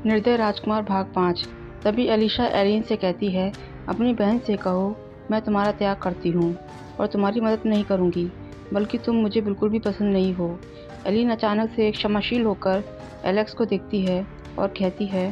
निर्दय राजकुमार भाग 5। तभी एलिशा एलिन से कहती है, अपनी बहन से कहो मैं तुम्हारा त्याग करती हूँ और तुम्हारी मदद नहीं करूँगी, बल्कि तुम मुझे बिल्कुल भी पसंद नहीं हो। एलिन अचानक से एक क्षमाशील होकर एलेक्स को देखती है और कहती है,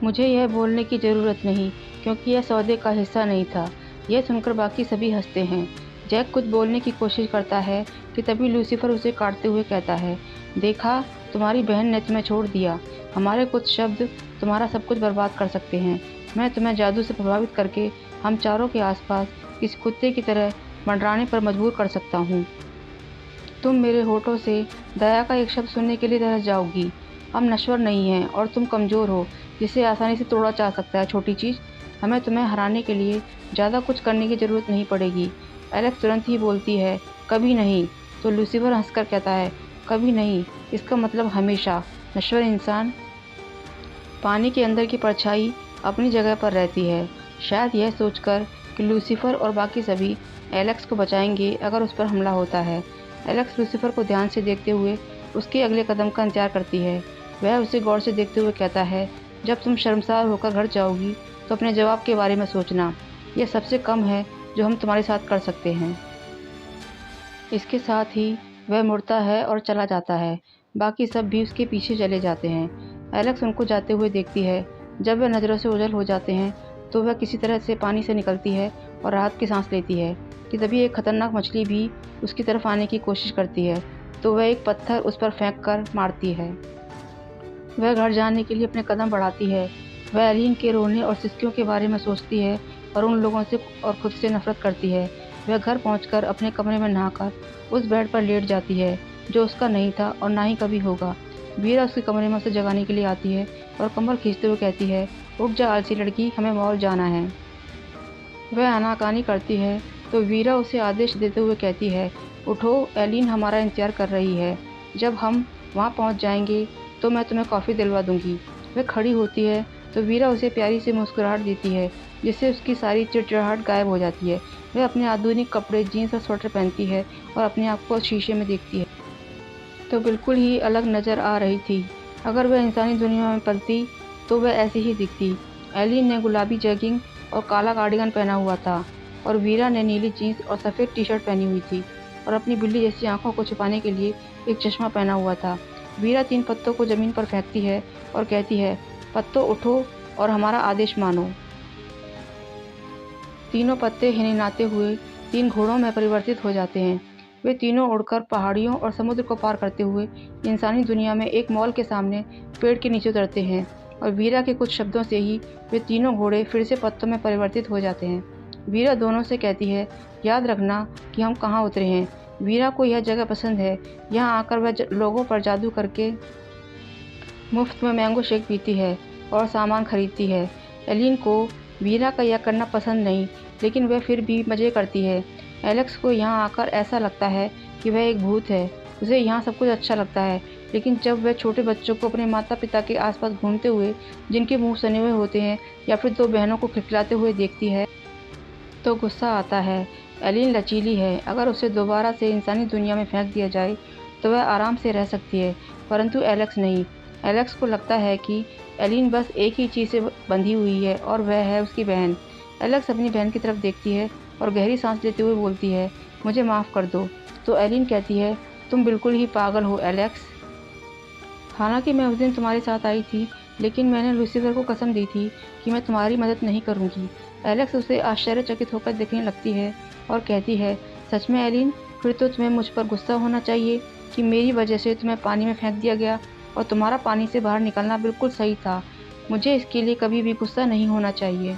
मुझे यह बोलने की ज़रूरत नहीं, क्योंकि यह सौदे का हिस्सा नहीं था। यह सुनकर बाकी सभी हंसते हैं। जैक कुछ बोलने की कोशिश करता है कि तभी लूसीफर उसे काटते हुए कहता है, देखा, तुम्हारी बहन ने तुम्हें छोड़ दिया। हमारे कुछ शब्द तुम्हारा सब कुछ बर्बाद कर सकते हैं। मैं तुम्हें जादू से प्रभावित करके हम चारों के आसपास किसी कुत्ते की तरह मंडराने पर मजबूर कर सकता हूँ। तुम मेरे होठों से दया का एक शब्द सुनने के लिए तरस जाओगी। हम नश्वर नहीं हैं और तुम कमज़ोर हो, जिसे आसानी से तोड़ा जा सकता है। छोटी चीज़, हमें तुम्हें हराने के लिए ज़्यादा कुछ करने की ज़रूरत नहीं पड़ेगी। एलेक्स तुरंत ही बोलती है, कभी नहीं। तो लूसीफर हंसकर कहता है, कभी नहीं, इसका मतलब हमेशा। नश्वर इंसान पानी के अंदर की परछाई अपनी जगह पर रहती है, शायद यह सोचकर कि लूसीफर और बाकी सभी एलेक्स को बचाएंगे अगर उस पर हमला होता है। एलेक्स लूसीफर को ध्यान से देखते हुए उसके अगले कदम का इंतजार करती है। वह उसे गौर से देखते हुए कहता है, जब तुम शर्मसार होकर घर जाओगी तो अपने जवाब के बारे में सोचना। यह सबसे कम है जो हम तुम्हारे साथ कर सकते हैं। इसके साथ ही वह मुड़ता है और चला जाता है। बाकी सब भी उसके पीछे चले जाते हैं। एलेक्स उनको जाते हुए देखती है। जब वह नज़रों से ओझल हो जाते हैं तो वह किसी तरह से पानी से निकलती है और राहत की सांस लेती है कि तभी एक खतरनाक मछली भी उसकी तरफ आने की कोशिश करती है, तो वह एक पत्थर उस पर फेंक कर मारती है। वह घर जाने के लिए अपने कदम बढ़ाती है। वह एलिन के रोने और सिसकियों के बारे में सोचती है और उन लोगों से और खुद से नफरत करती है। वह घर पहुंचकर अपने कमरे में नहाकर उस बेड पर लेट जाती है जो उसका नहीं था और ना ही कभी होगा। वीरा उसके कमरे में उसे जगाने के लिए आती है और कंबल खींचते हुए कहती है, उठ जा आलसी लड़की, हमें मॉल जाना है। वह आनाकानी करती है तो वीरा उसे आदेश देते हुए कहती है, उठो, एलिन हमारा इंतजार कर रही है। जब हम वहाँ पहुँच जाएंगे तो मैं तुम्हें कॉफ़ी दिलवा दूंगी। वह खड़ी होती है तो वीरा उसे प्यारी सी मुस्कुराहट देती है, जिससे उसकी सारी चिड़चिड़ाहट गायब हो जाती है। वह अपने आधुनिक कपड़े, जीन्स और स्वेटर पहनती है और अपने आप को शीशे में देखती है तो बिल्कुल ही अलग नज़र आ रही थी। अगर वह इंसानी दुनिया में पलती तो वह ऐसी ही दिखती। एलिन ने गुलाबी जैगिंग और काला कार्डिगन पहना हुआ था और वीरा ने नीली जीन्स और सफ़ेद टी शर्ट पहनी हुई थी और अपनी बिल्ली जैसी आंखों को छुपाने के लिए एक चश्मा पहना हुआ था। वीरा 3 पत्तों को ज़मीन पर फेंकती है और कहती है, पत्तों उठो और हमारा आदेश मानो। तीनों पत्ते हिनहिनाते हुए 3 घोड़ों में परिवर्तित हो जाते हैं। वे तीनों उड़कर पहाड़ियों और समुद्र को पार करते हुए इंसानी दुनिया में एक मॉल के सामने पेड़ के नीचे उतरते हैं और वीरा के कुछ शब्दों से ही वे तीनों घोड़े फिर से पत्तों में परिवर्तित हो जाते हैं। वीरा दोनों से कहती है, याद रखना कि हम कहाँ उतरे हैं। वीरा को यह जगह पसंद है। यहाँ आकर वह लोगों पर जादू करके मुफ्त में मैंगो शेक पीती है और सामान खरीदती है। एलिन को वीरा का यह करना पसंद नहीं, लेकिन वह फिर भी मज़े करती है। एलेक्स को यहाँ आकर ऐसा लगता है कि वह एक भूत है। उसे यहाँ सब कुछ अच्छा लगता है, लेकिन जब वह छोटे बच्चों को अपने माता पिता के आसपास घूमते हुए, जिनके मुंह सने हुए होते हैं, या फिर 2 बहनों को खिलखिलाते हुए देखती है तो गुस्सा आता है। एलिन लचीली है। अगर उसे दोबारा से इंसानी दुनिया में फेंक दिया जाए तो वह आराम से रह सकती है, परंतु एलेक्स नहीं। एलेक्स को लगता है कि एलिन बस एक ही चीज़ से बंधी हुई है और वह है उसकी बहन। एलेक्स अपनी बहन की तरफ देखती है और गहरी सांस लेते हुए बोलती है, मुझे माफ़ कर दो। तो एलिन कहती है, तुम बिल्कुल ही पागल हो एलेक्स। हालांकि मैं उस दिन तुम्हारे साथ आई थी, लेकिन मैंने लूसीफर को कसम दी थी कि मैं तुम्हारी मदद नहीं करूंगी। एलेक्स उसे आश्चर्यचकित होकर देखने लगती है और कहती है, सच में एलिन? फिर तो तुम्हें मुझ पर गुस्सा होना चाहिए कि मेरी वजह से तुम्हें पानी में फेंक दिया गया और तुम्हारा पानी से बाहर निकलना बिल्कुल सही था। मुझे इसके लिए कभी भी गुस्सा नहीं होना चाहिए।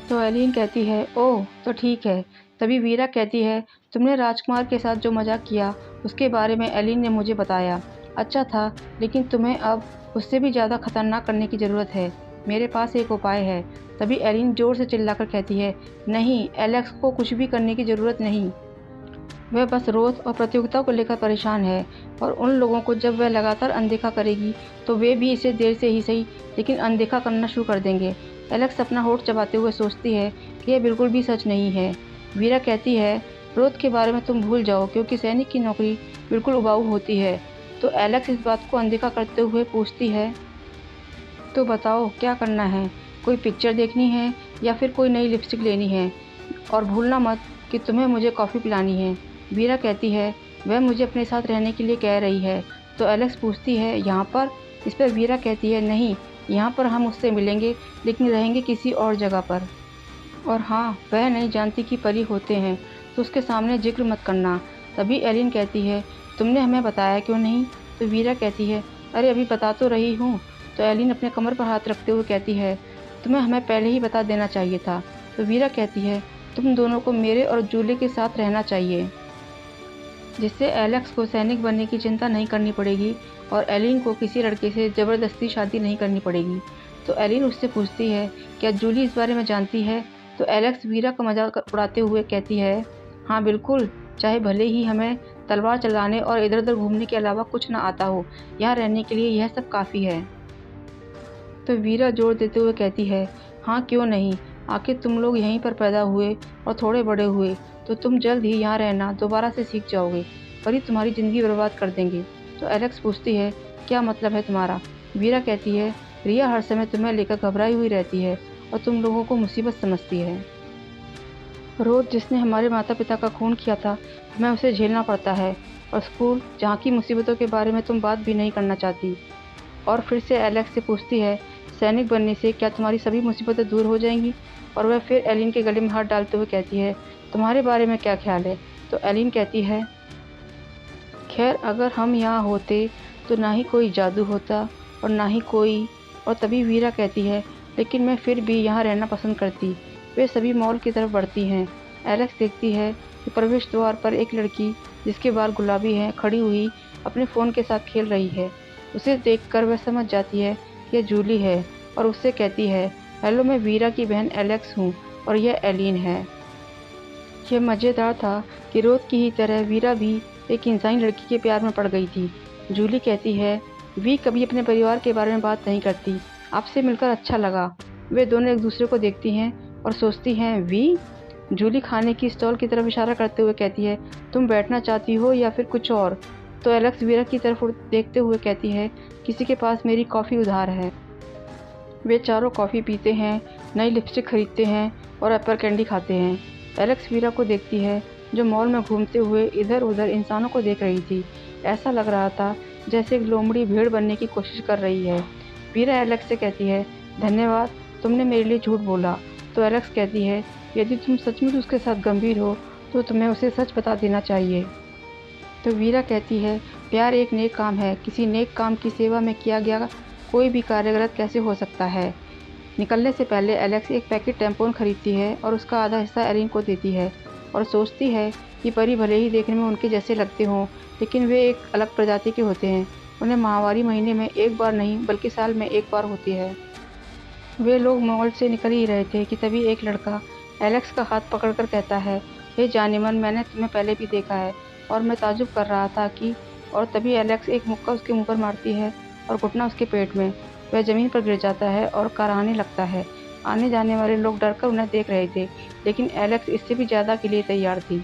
तो एलिन कहती है, ओह तो ठीक है। तभी वीरा कहती है, तुमने राजकुमार के साथ जो मजाक किया उसके बारे में एलिन ने मुझे बताया। अच्छा था, लेकिन तुम्हें अब उससे भी ज़्यादा खतरनाक करने की ज़रूरत है। मेरे पास एक उपाय है। तभी एलिन ज़ोर से चिल्लाकर कहती है, नहीं, एलेक्स को कुछ भी करने की ज़रूरत नहीं। वह बस रोध और प्रतियोगिता को लेकर परेशान है और उन लोगों को जब वह लगातार अनदेखा करेगी तो वे भी इसे देर से ही सही लेकिन अनदेखा करना शुरू कर देंगे। एलेक्स अपना होठ चबाते हुए सोचती है कि यह बिल्कुल भी सच नहीं है। वीरा कहती है, रोध के बारे में तुम भूल जाओ, क्योंकि सैनिक की नौकरी बिल्कुल उबाऊ होती है। तो एलेक्स इस बात को अनदेखा करते हुए पूछती है, तो बताओ क्या करना है, कोई पिक्चर देखनी है या फिर कोई नई लिपस्टिक लेनी है? और भूलना मत कि तुम्हें मुझे कॉफ़ी पिलानी है। वीरा कहती है वह मुझे अपने साथ रहने के लिए कह रही है। तो एलेक्स पूछती है यहाँ पर? इस पर वीरा कहती है नहीं, यहाँ पर हम उससे मिलेंगे लेकिन रहेंगे किसी और जगह पर। और हाँ, वह नहीं जानती कि परी होते हैं, तो उसके सामने जिक्र मत करना। तभी एलिन कहती है तुमने हमें बताया क्यों नहीं? तो वीरा कहती है अरे अभी बता तो रही हूँ। तो एलिन अपने कमर पर हाथ रखते हुए कहती है तुम्हें हमें पहले ही बता देना चाहिए था। तो वीरा कहती है तुम दोनों को मेरे और जूली के साथ रहना चाहिए, जिससे एलेक्स को सैनिक बनने की चिंता नहीं करनी पड़ेगी और एलिन को किसी लड़के से ज़बरदस्ती शादी नहीं करनी पड़ेगी। तो एलिन उससे पूछती है क्या जूली इस बारे में जानती है? तो एलेक्स वीरा का मजाक उड़ाते हुए कहती है हाँ बिल्कुल, चाहे भले ही हमें तलवार चलाने और इधर उधर घूमने के अलावा कुछ ना आता हो, यहाँ रहने के लिए यह सब काफ़ी है। तो वीरा जोर देते हुए कहती है हाँ क्यों नहीं, आखिर तुम लोग यहीं पर पैदा हुए और थोड़े बड़े हुए, तो तुम जल्द ही यहाँ रहना दोबारा से सीख जाओगे, परी तुम्हारी ज़िंदगी बर्बाद कर देंगे। तो एलेक्स पूछती है क्या मतलब है तुम्हारा? वीरा कहती है रिया हर समय तुम्हें लेकर घबराई हुई रहती है और तुम लोगों को मुसीबत समझती है। रोज़ जिसने हमारे माता पिता का खून किया था हमें उसे झेलना पड़ता है, और स्कूल जहाँ की मुसीबतों के बारे में तुम बात भी नहीं करना चाहती। और फिर से एलेक्स से पूछती है सैनिक बनने से क्या तुम्हारी सभी मुसीबतें दूर हो जाएंगी? और वह फिर एलिन के गले में हाथ डालते हुए कहती है तुम्हारे बारे में क्या ख्याल है? तो एलिन कहती है खैर अगर हम यहाँ होते तो ना ही कोई जादू होता और ना ही कोई। और तभी वीरा कहती है लेकिन मैं फिर भी यहाँ रहना पसंद करती। वे सभी मॉल की तरफ बढ़ती हैं। एलेक्स देखती है कि प्रवेश द्वार पर एक लड़की जिसके बाल गुलाबी हैं खड़ी हुई अपने फ़ोन के साथ खेल रही है। उसे देखकर वह समझ जाती है कि यह जूली है और उससे कहती है हेलो, मैं वीरा की बहन एलेक्स हूँ और यह एलिन है। यह मज़ेदार था कि रोज़ की ही तरह वीरा भी एक इंसानी लड़की के प्यार में पड़ गई थी। जूली कहती है वी कभी अपने परिवार के बारे में बात नहीं करती, आपसे मिलकर अच्छा लगा। वे दोनों एक दूसरे को देखती हैं और सोचती हैं वी। जूली खाने की स्टॉल की तरफ इशारा करते हुए कहती है तुम बैठना चाहती हो या फिर कुछ और? तो एलेक्स वीरा की तरफ देखते हुए कहती है किसी के पास मेरी कॉफ़ी उधार है। वे चारों कॉफ़ी पीते हैं, नई लिपस्टिक खरीदते हैं और एप्पल कैंडी खाते हैं। एलेक्स वीरा को देखती है जो मॉल में घूमते हुए इधर उधर इंसानों को देख रही थी। ऐसा लग रहा था जैसे एक लोमड़ी भेड़ बनने की कोशिश कर रही है। वीरा एलेक्स से कहती है धन्यवाद, तुमने मेरे लिए झूठ बोला। तो एलेक्स कहती है यदि तुम सचमुच उसके साथ गंभीर हो तो तुम्हें उसे सच बता देना चाहिए। तो वीरा कहती है प्यार एक नेक काम है, किसी नेक काम की सेवा में किया गया कोई भी कार्य गलत कैसे हो सकता है। निकलने से पहले एलेक्स एक पैकेट टैम्पोन खरीदती है और उसका आधा हिस्सा एलिन को देती है और सोचती है कि परी भले ही देखने में उनके जैसे लगते हों, लेकिन वे एक अलग प्रजाति के होते हैं। उन्हें माहवारी महीने में एक बार नहीं बल्कि साल में एक बार होती है। वे लोग मॉल से निकल ही रहे थे कि तभी एक लड़का एलेक्स का हाथ पकड़कर कहता है हे जानेमन, मैंने तुम्हें पहले भी देखा है और मैं ताजुब कर रहा था कि। और तभी एलेक्स एक मुक्का उसके मुंह पर मारती है और घुटना उसके पेट में। वह ज़मीन पर गिर जाता है और कराहने लगता है। आने जाने वाले लोग डरकर उन्हें देख रहे थे, लेकिन एलेक्स इससे भी ज़्यादा के लिए तैयार थी।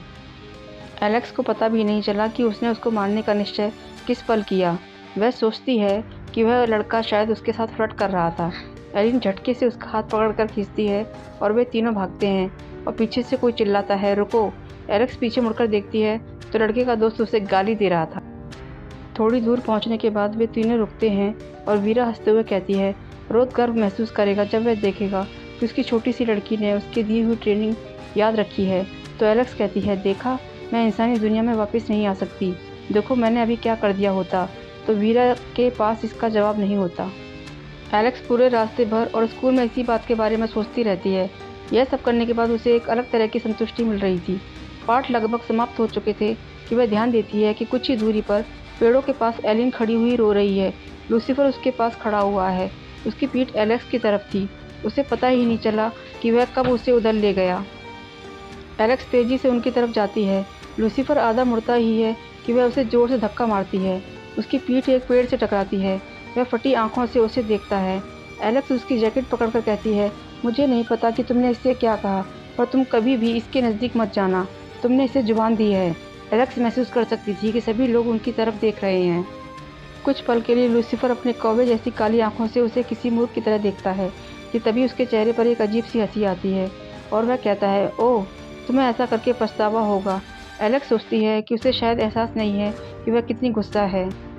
एलेक्स को पता भी नहीं चला कि उसने उसको मारने का निश्चय किस पल किया। वह सोचती है कि वह लड़का शायद उसके साथ फ्लर्ट कर रहा था। एलिन झटके से उसका हाथ पकड़कर खींचती है और वे तीनों भागते हैं और पीछे से कोई चिल्लाता है रुको। एलेक्स पीछे मुड़कर देखती है तो लड़के का दोस्त उसे गाली दे रहा था। थोड़ी दूर पहुंचने के बाद वे तीनों रुकते हैं और वीरा हंसते हुए कहती है रोज गर्व महसूस करेगा जब वह देखेगा कि उसकी छोटी सी लड़की ने उसकी दी हुई ट्रेनिंग याद रखी है। तो एलेक्स कहती है देखा, मैं इंसानी दुनिया में वापस नहीं आ सकती, देखो मैंने अभी क्या कर दिया होता। तो वीरा के पास इसका जवाब नहीं होता। एलेक्स पूरे रास्ते भर और स्कूल में इसी बात के बारे में सोचती रहती है। यह सब करने के बाद उसे एक अलग तरह की संतुष्टि मिल रही थी। पाठ लगभग समाप्त हो चुके थे कि वह ध्यान देती है कि कुछ ही दूरी पर पेड़ों के पास एलिन खड़ी हुई रो रही है। लूसीफर उसके पास खड़ा हुआ है। उसकी पीठ एलेक्स की तरफ थी। उसे पता ही नहीं चला कि वह कब उसे उधर ले गया। एलेक्स तेजी से उनकी तरफ जाती है। लूसीफर आधा मुड़ता ही है कि वह उसे जोर से धक्का मारती है। उसकी पीठ एक पेड़ से टकराती है। वह फटी आंखों से उसे देखता है। एलेक्स उसकी जैकेट पकड़कर कहती है मुझे नहीं पता कि तुमने इससे क्या कहा, पर तुम कभी भी इसके नज़दीक मत जाना, तुमने इसे जुबान दी है। एलेक्स महसूस कर सकती थी कि सभी लोग उनकी तरफ देख रहे हैं। कुछ पल के लिए लूसीफर अपने कौवे जैसी काली आंखों से उसे किसी मूर्ख की तरह देखता है कि तभी उसके चेहरे पर एक अजीब सी हंसी आती है और वह कहता है, ओह, तुम्हें ऐसा करके पछतावा होगा। एलेक्स सोचती है कि उसे शायद एहसास नहीं है कि वह कितनी गुस्सा है।